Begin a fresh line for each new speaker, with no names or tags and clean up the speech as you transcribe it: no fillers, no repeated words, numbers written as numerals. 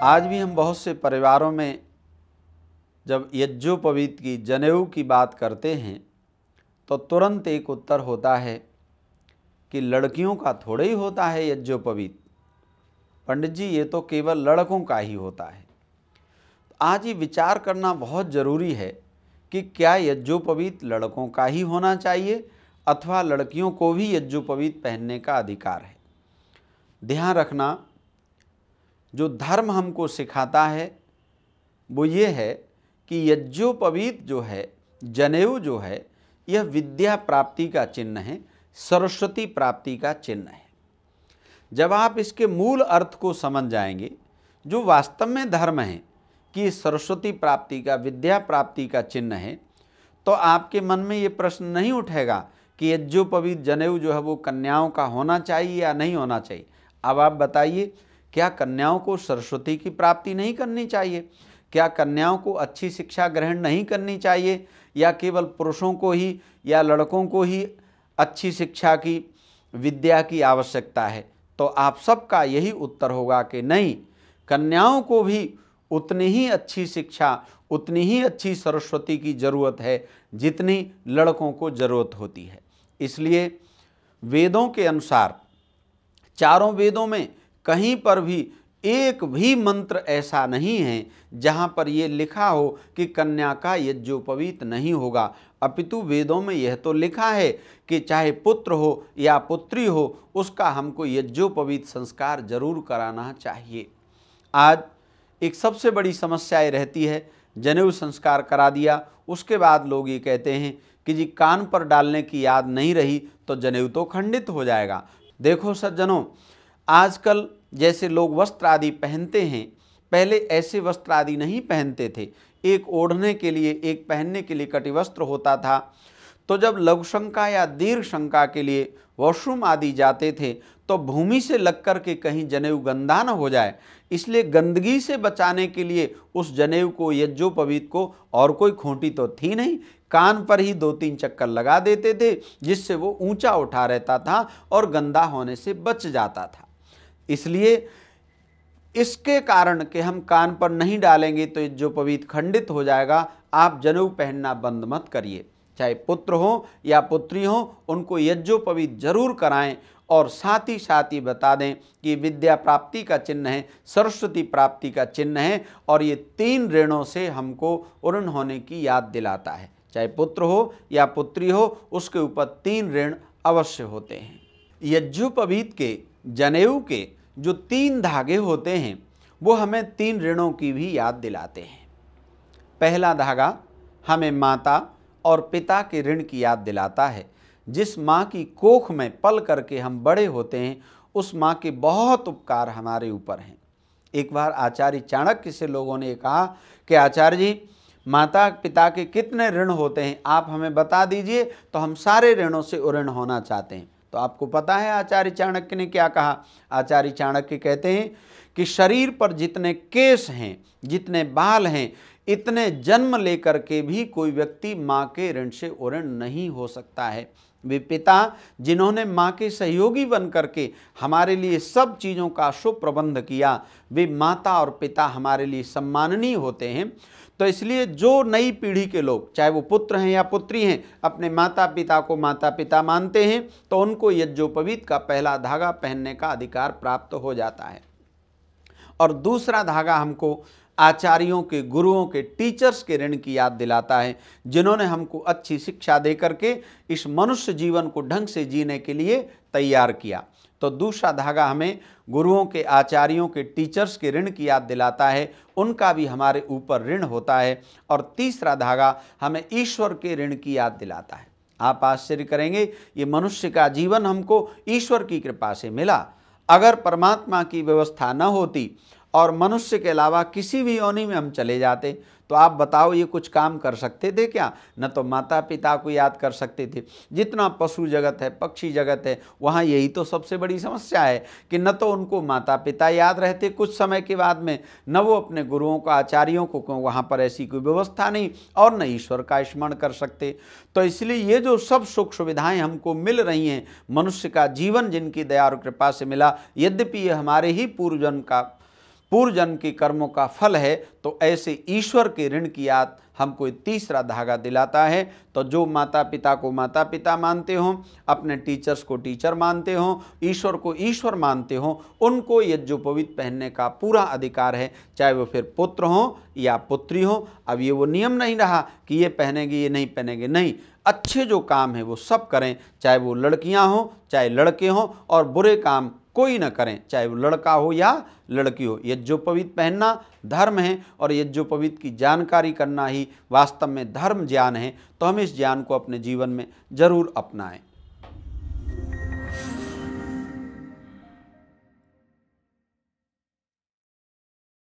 आज भी हम बहुत से परिवारों में जब यज्ञोपवीत की जनेऊ की बात करते हैं तो तुरंत एक उत्तर होता है कि लड़कियों का थोड़ा ही होता है यज्ञोपवीत, पंडित जी ये तो केवल लड़कों का ही होता है। आज ये विचार करना बहुत ज़रूरी है कि क्या यज्ञोपवीत लड़कों का ही होना चाहिए अथवा लड़कियों को भी यज्ञोपवीत पहनने का अधिकार है। ध्यान रखना, जो धर्म हमको सिखाता है वो ये है कि यज्ञोपवीत जो है, जनेऊ जो है, यह विद्या प्राप्ति का चिन्ह है, सरस्वती प्राप्ति का चिन्ह है। जब आप इसके मूल अर्थ को समझ जाएंगे, जो वास्तव में धर्म है कि सरस्वती प्राप्ति का, विद्या प्राप्ति का चिन्ह है, तो आपके मन में ये प्रश्न नहीं उठेगा कि यज्ञोपवीत जनेऊ जो है वो कन्याओं का होना चाहिए या नहीं होना चाहिए। अब आप बताइए, क्या कन्याओं को सरस्वती की प्राप्ति नहीं करनी चाहिए? क्या कन्याओं को अच्छी शिक्षा ग्रहण नहीं करनी चाहिए, या केवल पुरुषों को ही या लड़कों को ही अच्छी शिक्षा की, विद्या की आवश्यकता है? तो आप सबका यही उत्तर होगा कि नहीं, कन्याओं को भी उतनी ही अच्छी शिक्षा, उतनी ही अच्छी सरस्वती की ज़रूरत है जितनी लड़कों को ज़रूरत होती है। इसलिए वेदों के अनुसार, चारों वेदों में कहीं पर भी एक भी मंत्र ऐसा नहीं है जहाँ पर ये लिखा हो कि कन्या का यज्ञोपवीत नहीं होगा, अपितु वेदों में यह तो लिखा है कि चाहे पुत्र हो या पुत्री हो, उसका हमको यज्ञोपवीत संस्कार जरूर कराना चाहिए। आज एक सबसे बड़ी समस्या ये रहती है, जनेऊ संस्कार करा दिया, उसके बाद लोग ये कहते हैं कि जी कान पर डालने की याद नहीं रही तो जनेऊ तो खंडित हो जाएगा। देखो सज्जनों, आजकल जैसे लोग वस्त्र आदि पहनते हैं, पहले ऐसे वस्त्र आदि नहीं पहनते थे। एक ओढ़ने के लिए, एक पहनने के लिए कटिवस्त्र होता था। तो जब लघु शंका या दीर्घ शंका के लिए वॉशरूम आदि जाते थे तो भूमि से लग कर के कहीं जनेऊ गंदा न हो जाए, इसलिए गंदगी से बचाने के लिए उस जनेऊ को, यज्ञोपवीत को, और कोई खूंटी तो थी नहीं, कान पर ही 2-3 चक्कर लगा देते थे, जिससे वो ऊंचा उठा रहता था और गंदा होने से बच जाता था। इसलिए इसके कारण कि हम कान पर नहीं डालेंगे तो यज्ञोपवीत खंडित हो जाएगा, आप जनेऊ पहनना बंद मत करिए। चाहे पुत्र हो या पुत्री हो, उनको यज्ञोपवीत जरूर कराएं और साथ ही बता दें कि विद्या प्राप्ति का चिन्ह है, सरस्वती प्राप्ति का चिन्ह है, और ये 3 ऋणों से हमको ऋण होने की याद दिलाता है। चाहे पुत्र हो या पुत्री हो, उसके ऊपर 3 ऋण अवश्य होते हैं। यज्ञोपवीत के, जनेऊ के जो 3 धागे होते हैं वो हमें 3 ऋणों की भी याद दिलाते हैं। पहला धागा हमें माता और पिता के ऋण की याद दिलाता है। जिस माँ की कोख में पल करके हम बड़े होते हैं, उस माँ के बहुत उपकार हमारे ऊपर हैं। एक बार आचार्य चाणक्य से लोगों ने कहा कि आचार्य जी, माता पिता के कितने ऋण होते हैं, आप हमें बता दीजिए, तो हम सारे ऋणों से ऋण होना चाहते हैं। तो आपको पता है आचार्य चाणक्य ने क्या कहा? आचार्य चाणक्य कहते हैं कि शरीर पर जितने केश हैं, जितने बाल हैं, इतने जन्म लेकर के भी कोई व्यक्ति माँ के ऋण से ऋण नहीं हो सकता है। वे पिता जिन्होंने माँ के सहयोगी बन करके हमारे लिए सब चीज़ों का सुप्रबंध किया, वे माता और पिता हमारे लिए सम्माननीय होते हैं। तो इसलिए जो नई पीढ़ी के लोग, चाहे वो पुत्र हैं या पुत्री हैं, अपने माता पिता को माता पिता मानते हैं, तो उनको यज्ञोपवीत का पहला धागा पहनने का अधिकार प्राप्त हो जाता है। और दूसरा धागा हमको आचार्यों के, गुरुओं के, टीचर्स के ऋण की याद दिलाता है, जिन्होंने हमको अच्छी शिक्षा दे करके इस मनुष्य जीवन को ढंग से जीने के लिए तैयार किया। तो दूसरा धागा हमें गुरुओं के, आचार्यों के, टीचर्स के ऋण की याद दिलाता है, उनका भी हमारे ऊपर ऋण होता है। और तीसरा धागा हमें ईश्वर के ऋण की याद दिलाता है। आप आश्चर्य करेंगे, ये मनुष्य का जीवन हमको ईश्वर की कृपा से मिला। अगर परमात्मा की व्यवस्था न होती और मनुष्य के अलावा किसी भी योनि में हम चले जाते, तो आप बताओ ये कुछ काम कर सकते थे क्या? न तो माता पिता को याद कर सकते थे। जितना पशु जगत है, पक्षी जगत है, वहाँ यही तो सबसे बड़ी समस्या है कि न तो उनको माता पिता याद रहते कुछ समय के बाद में, न वो अपने गुरुओं को, आचार्यों को, वहाँ पर ऐसी कोई व्यवस्था नहीं, और न ईश्वर का स्मरण कर सकते। तो इसलिए ये जो सब सुख सुविधाएं हमको मिल रही हैं, मनुष्य का जीवन जिनकी दया और कृपा से मिला, यद्यपि ये हमारे ही पूर्वजन्म का पूर्व जन्म के कर्मों का फल है, तो ऐसे ईश्वर के ऋण की याद हमको एक तीसरा धागा दिलाता है। तो जो माता पिता को माता पिता मानते हो, अपने टीचर्स को टीचर मानते हो, ईश्वर को ईश्वर मानते हो, उनको यज्ञोपवीत पहनने का पूरा अधिकार है, चाहे वो फिर पुत्र हो या पुत्री हो। अब ये वो नियम नहीं रहा कि ये पहनेंगे ये नहीं पहनेंगे, नहीं, अच्छे जो काम है वो सब करें, चाहे वो लड़कियां हों चाहे लड़के हों, और बुरे काम कोई न करें, चाहे वो लड़का हो या लड़की हो। यज्ञोपवीत पहनना धर्म है, और यज्ञोपवीत की जानकारी करना ही वास्तव में धर्म ज्ञान है। तो हम इस ज्ञान को अपने जीवन में जरूर अपनाएं।